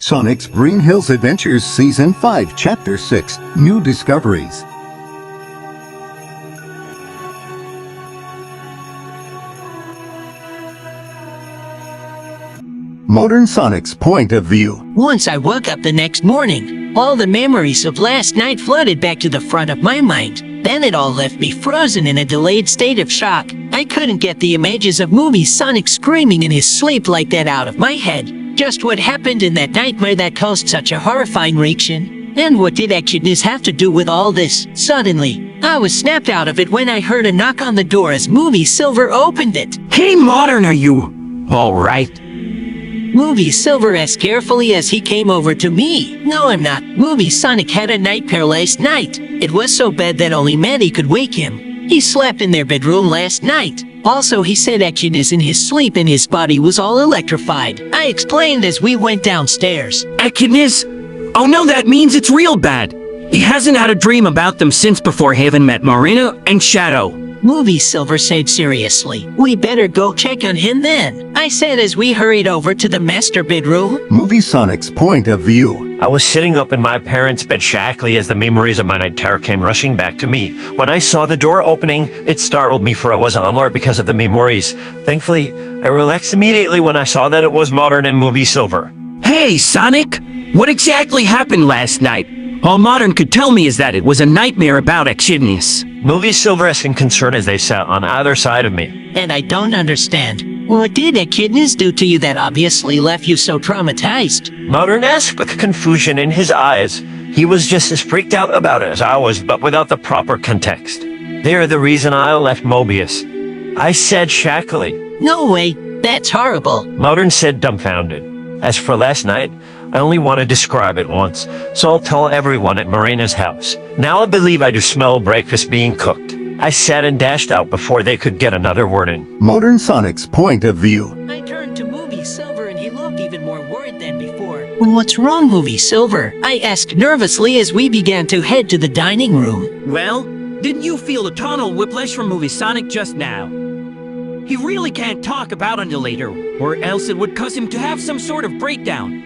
Sonic's Green Hills Adventures Season 5, Chapter 6, New Discoveries. Modern Sonic's point of view. Once I woke up the next morning, all the memories of last night flooded back to the front of my mind. Then it all left me frozen in a delayed state of shock. I couldn't get the images of movie Sonic screaming in his sleep like that out of my head. Just what happened in that nightmare that caused such a horrifying reaction? And what did Echidnas have to do with all this? Suddenly, I was snapped out of it when I heard a knock on the door as Movie Silver opened it. Hey, Modern, are you all right? Movie Silver asked carefully as he came over to me. No, I'm not. Movie Sonic had a nightmare last night. It was so bad that only Maddie could wake him. He slept in their bedroom last night. Also, he said Echidnas in his sleep and his body was all electrified. I explained as we went downstairs. Echidnas? Oh no, that means it's real bad. He hasn't had a dream about them since before Haven met Marina and Shadow. Movie Silver said seriously. We better go check on him then, I said as we hurried over to the master bedroom. Movie Sonic's point of view. I was sitting up in my parents' bed shackly as the memories of my night terror came rushing back to me. When I saw the door opening, it startled me for I was on alert because of the memories. Thankfully, I relaxed immediately when I saw that it was Modern and Movie Silver. Hey, Sonic! What exactly happened last night? All Modern could tell me is that it was a nightmare about Echidnas. Movie Silver asking concern as they sat on either side of me. And I don't understand. What did Echidnas do to you that obviously left you so traumatized? Modern asked with confusion in his eyes. He was just as freaked out about it as I was, but without the proper context. They are the reason I left Mobius. I said shackily. No way, that's horrible. Modern said dumbfounded. As for last night, I only want to describe it once, so I'll tell everyone at Marina's house. Now I believe I do smell breakfast being cooked. I sat and dashed out before they could get another word in. Modern Sonic's point of view. I turned to Movie Silver and he looked even more worried than before. What's wrong, Movie Silver? I asked nervously as we began to head to the dining room. Well, didn't you feel a tonal whiplash from Movie Sonic just now? He really can't talk about until later, or else it would cause him to have some sort of breakdown.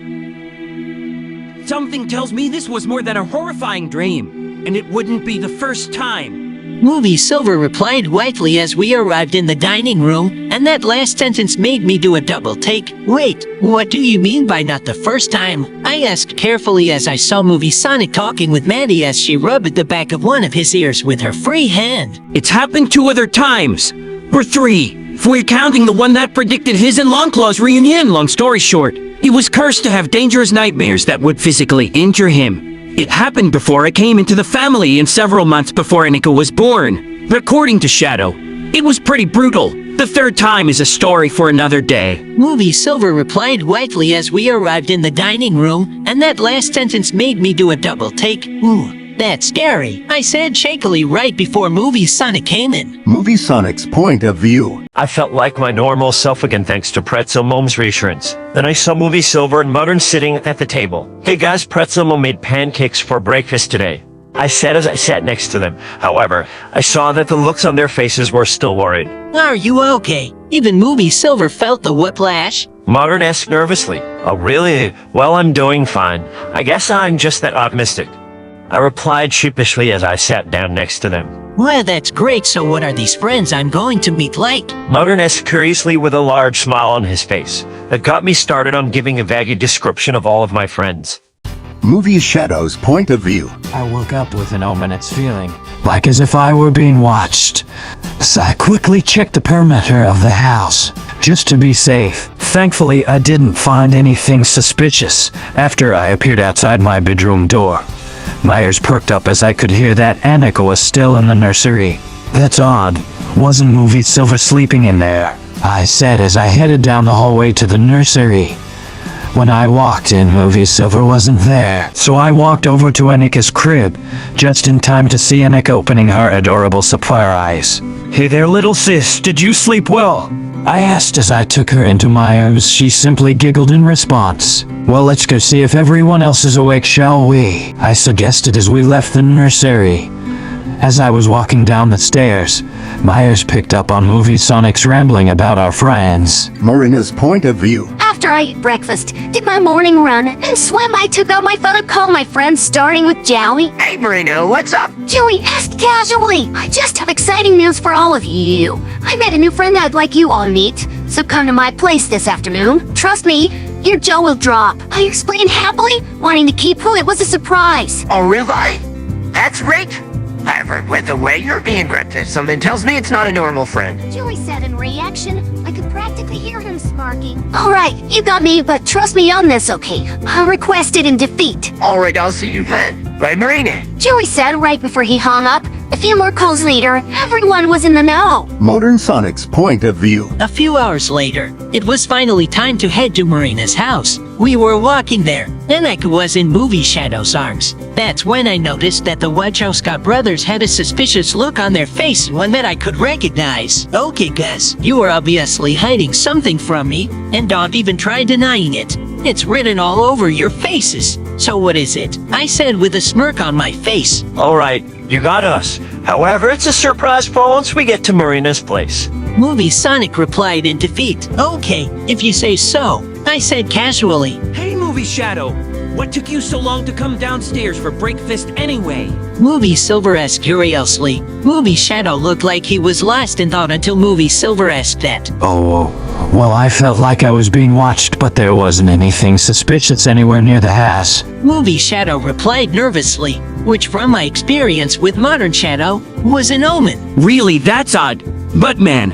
Something tells me this was more than a horrifying dream, and it wouldn't be the first time. Movie Silver replied whitely as we arrived in the dining room, and that last sentence made me do a double take. Wait, what do you mean by not the first time? I asked carefully as I saw Movie Sonic talking with Maddie as she rubbed at the back of one of his ears with her free hand. It's happened 2 other times, or 3. If we're counting the one that predicted his and Longclaw's reunion. Long story short, he was cursed to have dangerous nightmares that would physically injure him. It happened before I came into the family and several months before Anika was born. But according to Shadow, it was pretty brutal. The 3rd time is a story for another day. Movie Silver replied whitely as we arrived in the dining room, and that last sentence made me do a double take. Ooh, that's scary, I said shakily right before Movie Sonic came in. Movie Sonic's point of view. I felt like my normal self again thanks to Pretzel Mom's reassurance. Then I saw Movie Silver and Modern sitting at the table. Hey guys, Pretzel Mom made pancakes for breakfast today, I said as I sat next to them. However, I saw that the looks on their faces were still worried. Are you okay? Even Movie Silver felt the whiplash. Modern asked nervously. Oh really? Well, I'm doing fine. I guess I'm just that optimistic, I replied sheepishly as I sat down next to them. Well, that's great. So what are these friends I'm going to meet like? Modern asked curiously with a large smile on his face. That got me started on giving a vague description of all of my friends. Movie Shadow's point of view. I woke up with an ominous feeling, like as if I were being watched. So I quickly checked the perimeter of the house, just to be safe. Thankfully, I didn't find anything suspicious after I appeared outside my bedroom door. My ears perked up as I could hear that Anika was still in the nursery. That's odd. Wasn't Movie Silver sleeping in there? I said as I headed down the hallway to the nursery. When I walked in, Movie Silver wasn't there, so I walked over to Anika's crib, just in time to see Anika opening her adorable sapphire eyes. Hey there, little sis, did you sleep well? I asked as I took her into my arms. She simply giggled in response. Well, let's go see if everyone else is awake, shall we? I suggested as we left the nursery. As I was walking down the stairs, my ears picked up on Movie Sonic's rambling about our friends. Marina's point of view. After after I ate breakfast, did my morning run, and swam, I took out my phone and called my friends, starting with Joey. Hey, Marina, what's up? Joey asked casually. I just have exciting news for all of you. I met a new friend I'd like you all to meet, so come to my place this afternoon. Trust me, your jaw will drop. I explained happily, wanting to keep who it was a surprise. Oh, really? That's great. However, with the way you're being granted, something tells me it's not a normal friend. Joey said in reaction. I could practically hear him smirking. Alright, you got me, but trust me on this, okay? I requested in defeat. Alright, I'll see you then. Right, Marina? Joey said right before he hung up. A few more calls later, everyone was in the know. Modern Sonic's point of view. A few hours later, it was finally time to head to Marina's house. We were walking there, and I was in Movie Shadow's arms. That's when I noticed that the Wachowska brothers had a suspicious look on their face, one that I could recognize. Okay, guys, you are obviously hiding something from me, and don't even try denying it. It's written all over your faces. So what is it? I said with a smirk on my face. Alright, you got us. However, it's a surprise for once we get to Marina's place. Movie Sonic replied in defeat. Okay, if you say so. I said casually. Hey, Movie Shadow! What took you so long to come downstairs for breakfast anyway? Movie Silver asked curiously. Movie Shadow looked like he was lost in thought until Movie Silver asked that. Oh, well, I felt like I was being watched, but there wasn't anything suspicious anywhere near the house. Movie Shadow replied nervously, which from my experience with Modern Shadow, was an omen. Really, that's odd. But man,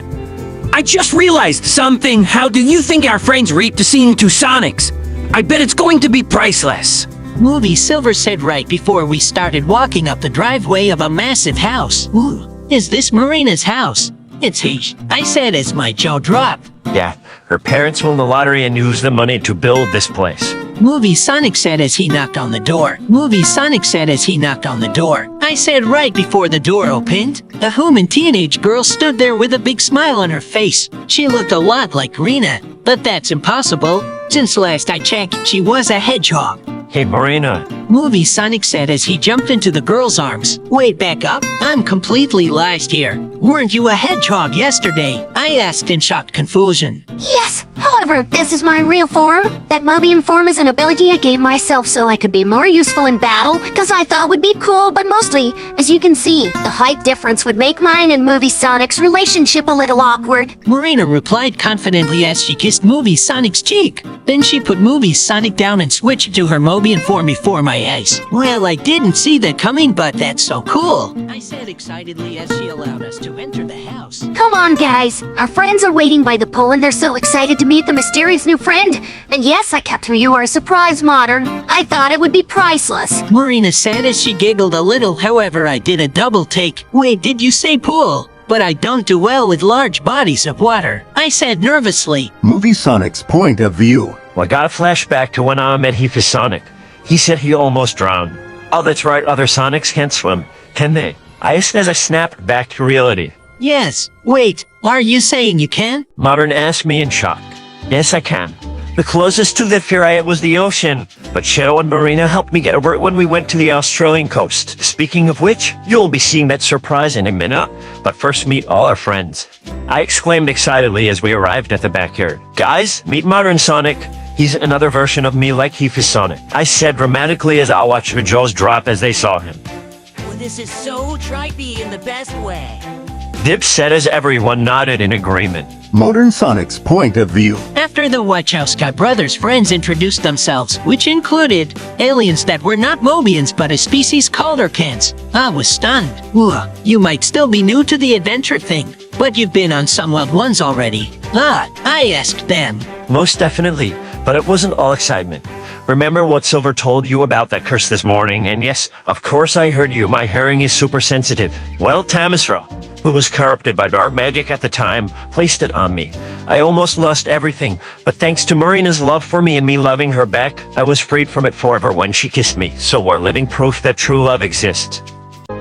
I just realized something. How do you think our friends reap to seeing two Sonics? I bet it's going to be priceless. Movie Silver said right before we started walking up the driveway of a massive house. Ooh, is this Marina's house? It's he. I said as my jaw dropped. Yeah, her parents won the lottery and used the money to build this place. Movie Sonic said as he knocked on the door. Movie Sonic said as he knocked on the door. I said right before the door opened. A human teenage girl stood there with a big smile on her face. She looked a lot like Rena, but that's impossible. Since last I checked, she was a hedgehog. Hey, Marina. Movie Sonic said as he jumped into the girl's arms. Wait, back up. I'm completely lost here. Weren't you a hedgehog yesterday? I asked in shocked confusion. Yes, however, this is my real form. That Mobian form is an ability I gave myself so I could be more useful in battle, because I thought would be cool, but mostly, as you can see, the height difference would make mine and Movie Sonic's relationship a little awkward. Marina replied confidently as she kissed Movie Sonic's cheek. Then she put Movie Sonic down and switched to her Mobian form before my eyes. Well, I didn't see that coming, but that's so cool. I said excitedly as she allowed us to enter the house. Come on, guys. Our friends are waiting by the pool and they're so excited to meet the mysterious new friend. And yes, I kept you a surprise, Modern. I thought it would be priceless. Marina said as she giggled a little. However, I did a double take. Wait, did you say pool? But I don't do well with large bodies of water. I said nervously. Movie Sonic's point of view. Well, I got a flashback to when I met Heath Sonic. He said he almost drowned. Oh, that's right, other Sonics can't swim, can they? I asked as I snapped back to reality. Yes. Wait, are you saying you can? Modern asked me in shock. Yes, I can. The closest to that fear I had was the ocean, but Shadow and Marina helped me get over it when we went to the Australian coast. Speaking of which, you'll be seeing that surprise in a minute, but first meet all our friends. I exclaimed excitedly as we arrived at the backyard. Guys, meet Modern Sonic. He's another version of me like Heath Sonic. I said dramatically as I watched their jaws drop as they saw him. Well, this is so trippy in the best way. Dip said as everyone nodded in agreement. Modern Sonic's point of view. After the Wachowska brothers' friends introduced themselves, which included aliens that were not Mobians but a species called Urkans, I was stunned. Ooh, you might still be new to the adventure thing, but you've been on some wild ones already. I asked them. Most definitely, but it wasn't all excitement. Remember what Silver told you about that curse this morning? And yes, of course I heard you. My hearing is super sensitive. Well, Tammisra, who was corrupted by dark magic at the time, placed it on me. I almost lost everything, but thanks to Marina's love for me and me loving her back, I was freed from it forever when she kissed me. So we're living proof that true love exists.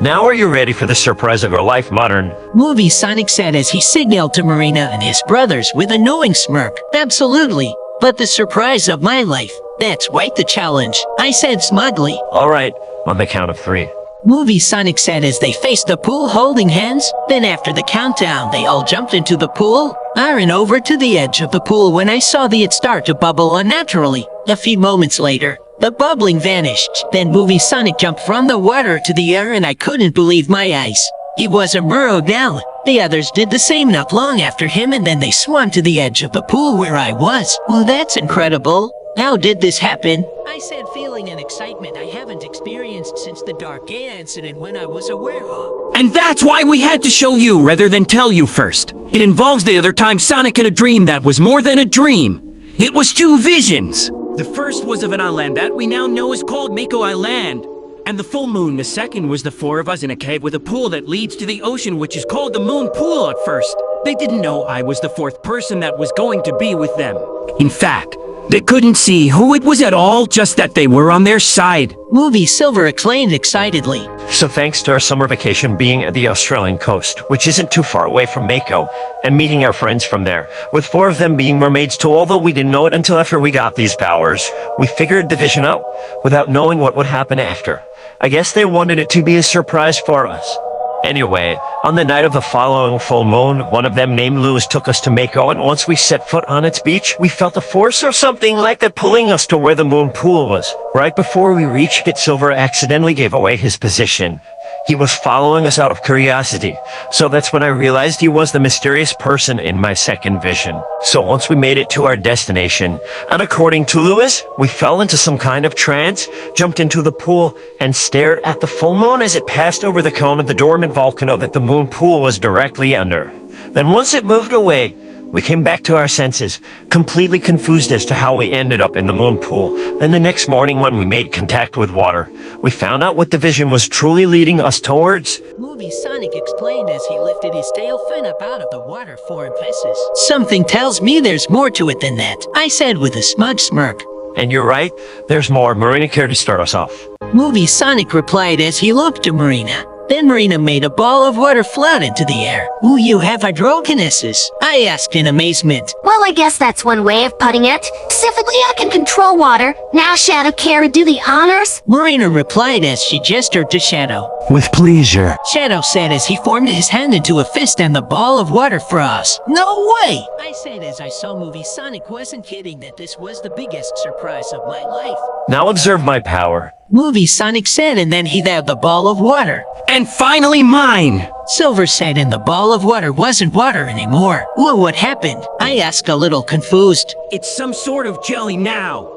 Now are you ready for the surprise of your life, Modern? Movie Sonic said as he signaled to Marina and his brothers with a knowing smirk. Absolutely. But the surprise of my life, that's quite the challenge, I said smugly. All right, on the count of 3. Movie Sonic said as they faced the pool holding hands. Then after the countdown, they all jumped into the pool. I ran over to the edge of the pool when I saw it start to bubble unnaturally. A few moments later, the bubbling vanished. Then Movie Sonic jumped from the water to the air and I couldn't believe my eyes. He was a mermaid now. The others did the same not long after him and then they swam to the edge of the pool where I was. Well, that's incredible. How did this happen? I said, feeling an excitement I haven't experienced since the Dark Gay incident when I was a werewolf. And that's why we had to show you rather than tell you first. It involves the other time Sonic had a dream that was more than a dream. It was two visions. The first was of an island that we now know is called Mako Island. And the full moon. The second was the four of us in a cave with a pool that leads to the ocean, which is called the Moon Pool at first. They didn't know I was the fourth person that was going to be with them. In fact, they couldn't see who it was at all, just that they were on their side. Movie Silver exclaimed excitedly. So thanks to our summer vacation being at the Australian coast, which isn't too far away from Mako, and meeting our friends from there, with 4 of them being mermaids too, although we didn't know it until after we got these powers, we figured the vision out without knowing what would happen after. I guess they wanted it to be a surprise for us. Anyway, on the night of the following full moon, one of them named Lewis took us to Mako, and once we set foot on its beach, we felt a force or something like that pulling us to where the moon pool was. Right before we reached it, Silver accidentally gave away his position. He was following us out of curiosity, so that's when I realized he was the mysterious person in my second vision. So once we made it to our destination, and according to Lewis, we fell into some kind of trance, jumped into the pool, and stared at the full moon as it passed over the cone of the dormant volcano that the moon pool was directly under. Then once it moved away, we came back to our senses, completely confused as to how we ended up in the moon pool. Then the next morning when we made contact with water, we found out what the vision was truly leading us towards. Movie Sonic explained as he lifted his tail fin up out of the water for emphasis. Something tells me there's more to it than that, I said with a smug smirk. And you're right, there's more. Marina, care to start us off? Movie Sonic replied as he looked to Marina. Then Marina made a ball of water float into the air. "Ooh, you have hydrokinesis?" I asked in amazement. Well, I guess that's one way of putting it. Specifically, I can control water. Now, Shadow, care to do the honors? Marina replied as she gestured to Shadow. With pleasure. Shadow said as he formed his hand into a fist and the ball of water froze. "No way!" I said as I saw Movie Sonic wasn't kidding that this was the biggest surprise of my life. Now observe my power. Movie Sonic said and then he held the ball of water. And finally mine! Silver said and the ball of water wasn't water anymore. Well, what happened? I asked a little confused. It's some sort of jelly now.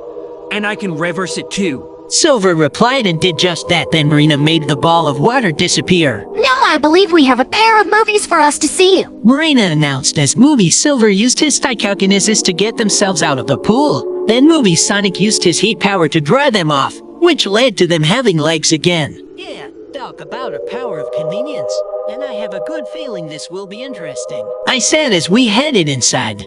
And I can reverse it too. Silver replied and did just that. Then Marina made the ball of water disappear. Now I believe we have a pair of movies for us to see. Marina announced as Movie Silver used his psychokinesis to get themselves out of the pool. Then Movie Sonic used his heat power to dry them off, which led to them having legs again. Yeah, talk about a power of convenience. And I have a good feeling this will be interesting, I said as we headed inside.